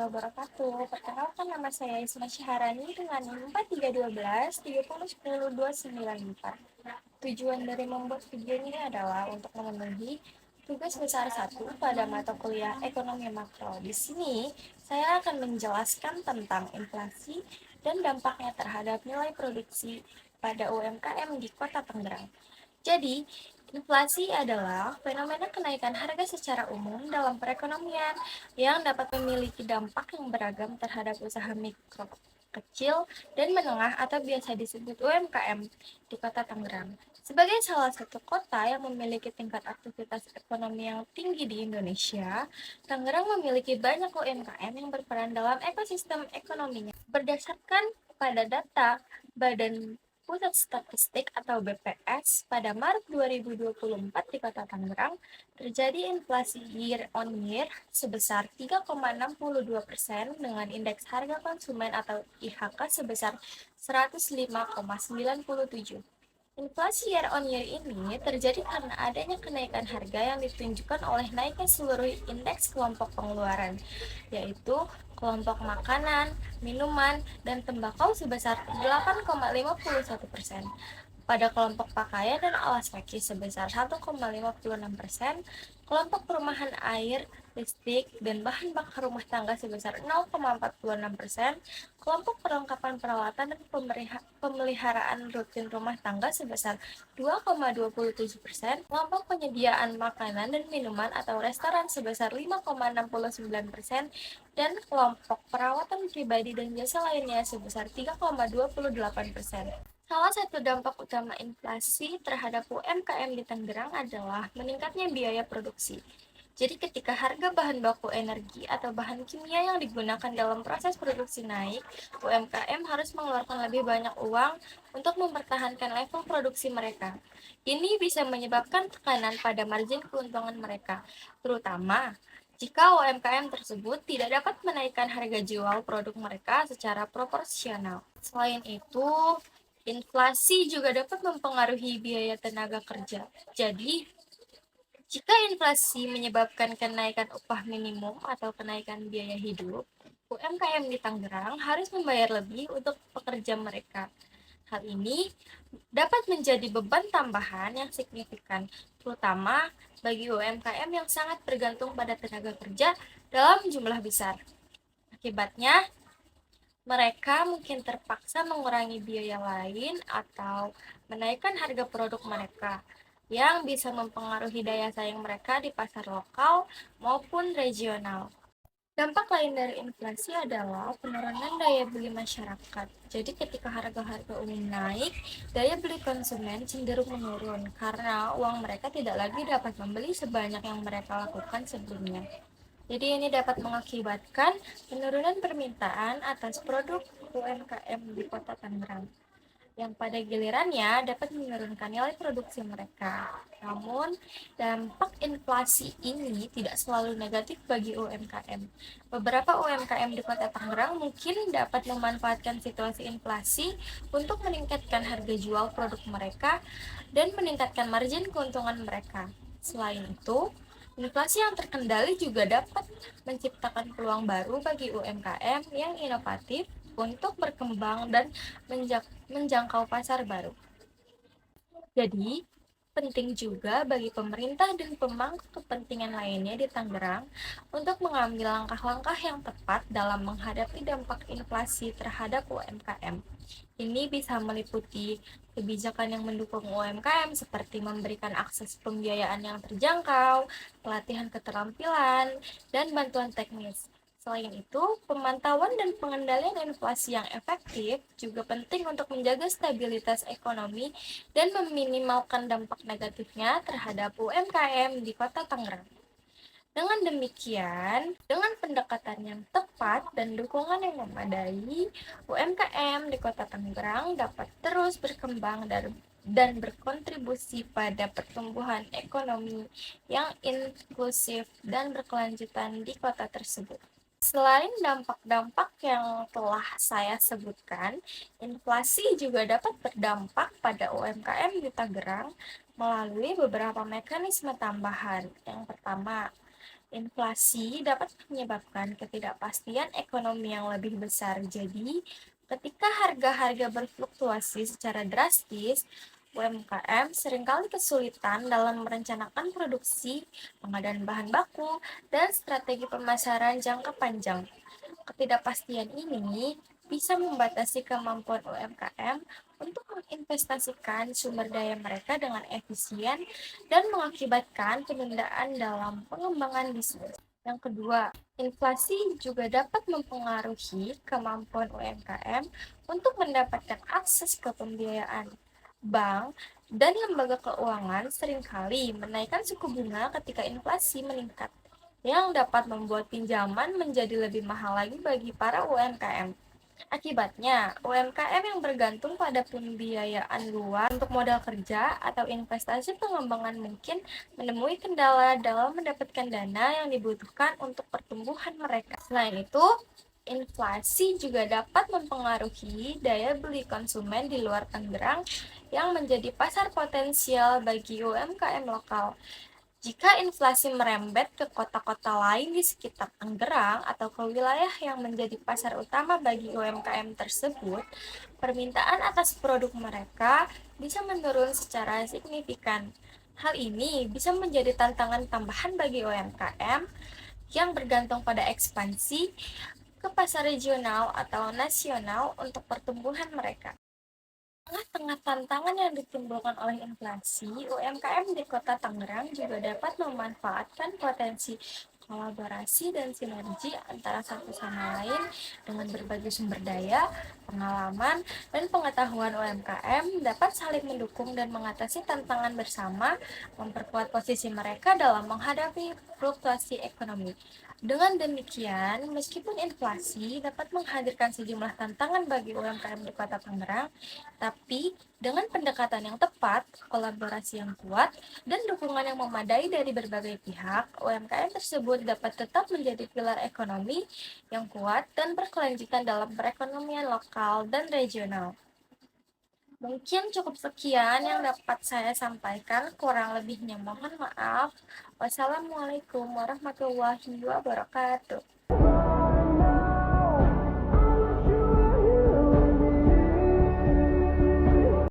wabarakatuh. Perkenalkan nama saya Isma Syaharani dengan NIM 4312 3010294. Tujuan dari membuat video ini adalah untuk memenuhi tugas besar satu pada mata kuliah ekonomi makro. Di sini saya akan menjelaskan tentang inflasi dan dampaknya terhadap nilai produksi pada UMKM di Kota Tangerang. Jadi, inflasi adalah fenomena kenaikan harga secara umum dalam perekonomian yang dapat memiliki dampak yang beragam terhadap usaha mikro, kecil, dan menengah atau biasa disebut UMKM di Kota Tangerang. Sebagai salah satu kota yang memiliki tingkat aktivitas ekonomi yang tinggi di Indonesia, Tangerang memiliki banyak UMKM yang berperan dalam ekosistem ekonominya. Berdasarkan pada data Badan Pusat Statistik atau BPS, pada Maret 2024 di Kota Tangerang terjadi inflasi year on year sebesar 3,62% dengan indeks harga konsumen atau IHK sebesar 105,97. Inflasi year on year ini terjadi karena adanya kenaikan harga yang ditunjukkan oleh naiknya seluruh indeks kelompok pengeluaran, yaitu kelompok makanan, minuman, dan tembakau sebesar 8,51%. Pada kelompok pakaian dan alas kaki sebesar 1,56%, kelompok perumahan air, listrik, dan bahan bakar rumah tangga sebesar 0,46%, kelompok perlengkapan perawatan dan pemeliharaan rutin rumah tangga sebesar 2,27%, kelompok penyediaan makanan dan minuman atau restoran sebesar 5,69%, dan kelompok perawatan pribadi dan jasa lainnya sebesar 3,28%. Salah satu dampak utama inflasi terhadap UMKM di Tangerang adalah meningkatnya biaya produksi. Jadi ketika harga bahan baku energi atau bahan kimia yang digunakan dalam proses produksi naik, UMKM harus mengeluarkan lebih banyak uang untuk mempertahankan level produksi mereka. Ini bisa menyebabkan tekanan pada margin keuntungan mereka, terutama jika UMKM tersebut tidak dapat menaikkan harga jual produk mereka secara proporsional. Selain itu, inflasi juga dapat mempengaruhi biaya tenaga kerja. Jadi, jika inflasi menyebabkan kenaikan upah minimum atau kenaikan biaya hidup, UMKM di Tangerang harus membayar lebih untuk pekerja mereka. Hal ini dapat menjadi beban tambahan yang signifikan, terutama bagi UMKM yang sangat bergantung pada tenaga kerja dalam jumlah besar. Akibatnya, mereka mungkin terpaksa mengurangi biaya lain atau menaikkan harga produk mereka yang bisa mempengaruhi daya saing mereka di pasar lokal maupun regional. Dampak lain dari inflasi adalah penurunan daya beli masyarakat. Jadi ketika harga-harga umum naik, daya beli konsumen cenderung menurun karena uang mereka tidak lagi dapat membeli sebanyak yang mereka lakukan sebelumnya. Jadi ini dapat mengakibatkan penurunan permintaan atas produk UMKM di Kota Tangerang, yang pada gilirannya dapat menurunkan nilai produksi mereka. Namun, dampak inflasi ini tidak selalu negatif bagi UMKM. Beberapa UMKM di Kota Tangerang mungkin dapat memanfaatkan situasi inflasi untuk meningkatkan harga jual produk mereka dan meningkatkan margin keuntungan mereka. Selain itu, inflasi yang terkendali juga dapat menciptakan peluang baru bagi UMKM yang inovatif untuk berkembang dan menjangkau pasar baru. Jadi, penting juga bagi pemerintah dan pemangku kepentingan lainnya di Tangerang untuk mengambil langkah-langkah yang tepat dalam menghadapi dampak inflasi terhadap UMKM. Ini bisa meliputi kebijakan yang mendukung UMKM seperti memberikan akses pembiayaan yang terjangkau, pelatihan keterampilan, dan bantuan teknis. Selain itu, pemantauan dan pengendalian inflasi yang efektif juga penting untuk menjaga stabilitas ekonomi dan meminimalkan dampak negatifnya terhadap UMKM di Kota Tangerang. Dengan demikian, dengan pendekatan yang tepat dan dukungan yang memadai, UMKM di Kota Tangerang dapat terus berkembang dan berkontribusi pada pertumbuhan ekonomi yang inklusif dan berkelanjutan di kota tersebut. Selain dampak-dampak yang telah saya sebutkan, inflasi juga dapat berdampak pada UMKM di Tangerang melalui beberapa mekanisme tambahan. Yang pertama, Inflasi dapat menyebabkan ketidakpastian ekonomi yang lebih besar. Jadi, ketika harga-harga berfluktuasi secara drastis, UMKM seringkali kesulitan dalam merencanakan produksi, pengadaan bahan baku, dan strategi pemasaran jangka panjang. Ketidakpastian ini bisa membatasi kemampuan UMKM untuk menginvestasikan sumber daya mereka dengan efisien dan mengakibatkan penundaan dalam pengembangan bisnis. Yang kedua, inflasi juga dapat mempengaruhi kemampuan UMKM untuk mendapatkan akses ke pembiayaan. Bank dan lembaga keuangan seringkali menaikkan suku bunga ketika inflasi meningkat, yang dapat membuat pinjaman menjadi lebih mahal lagi bagi para UMKM. Akibatnya, UMKM yang bergantung pada pembiayaan luar untuk modal kerja atau investasi pengembangan mungkin menemui kendala dalam mendapatkan dana yang dibutuhkan untuk pertumbuhan mereka. Selain itu, inflasi juga dapat mempengaruhi daya beli konsumen di luar Tangerang yang menjadi pasar potensial bagi UMKM lokal. Jika inflasi merembet ke kota-kota lain di sekitar Tangerang atau ke wilayah yang menjadi pasar utama bagi UMKM tersebut, permintaan atas produk mereka bisa menurun secara signifikan. Hal ini bisa menjadi tantangan tambahan bagi UMKM yang bergantung pada ekspansi ke pasar regional atau nasional untuk pertumbuhan mereka. Tengah-tengah tantangan yang ditimbulkan oleh inflasi, UMKM di Kota Tangerang juga dapat memanfaatkan potensi kolaborasi dan sinergi antara satu sama lain dengan berbagai sumber daya, pengalaman, dan pengetahuan UMKM dapat saling mendukung dan mengatasi tantangan bersama, memperkuat posisi mereka dalam menghadapi fluktuasi ekonomi. Dengan demikian, meskipun inflasi dapat menghadirkan sejumlah tantangan bagi UMKM di Kota Tangerang, tapi dengan pendekatan yang tepat, kolaborasi yang kuat, dan dukungan yang memadai dari berbagai pihak, UMKM tersebut dapat tetap menjadi pilar ekonomi yang kuat dan berkelanjutan dalam perekonomian lokal dan regional. Mungkin cukup sekian yang dapat saya sampaikan, kurang lebihnya mohon maaf. Wassalamualaikum warahmatullahi wabarakatuh.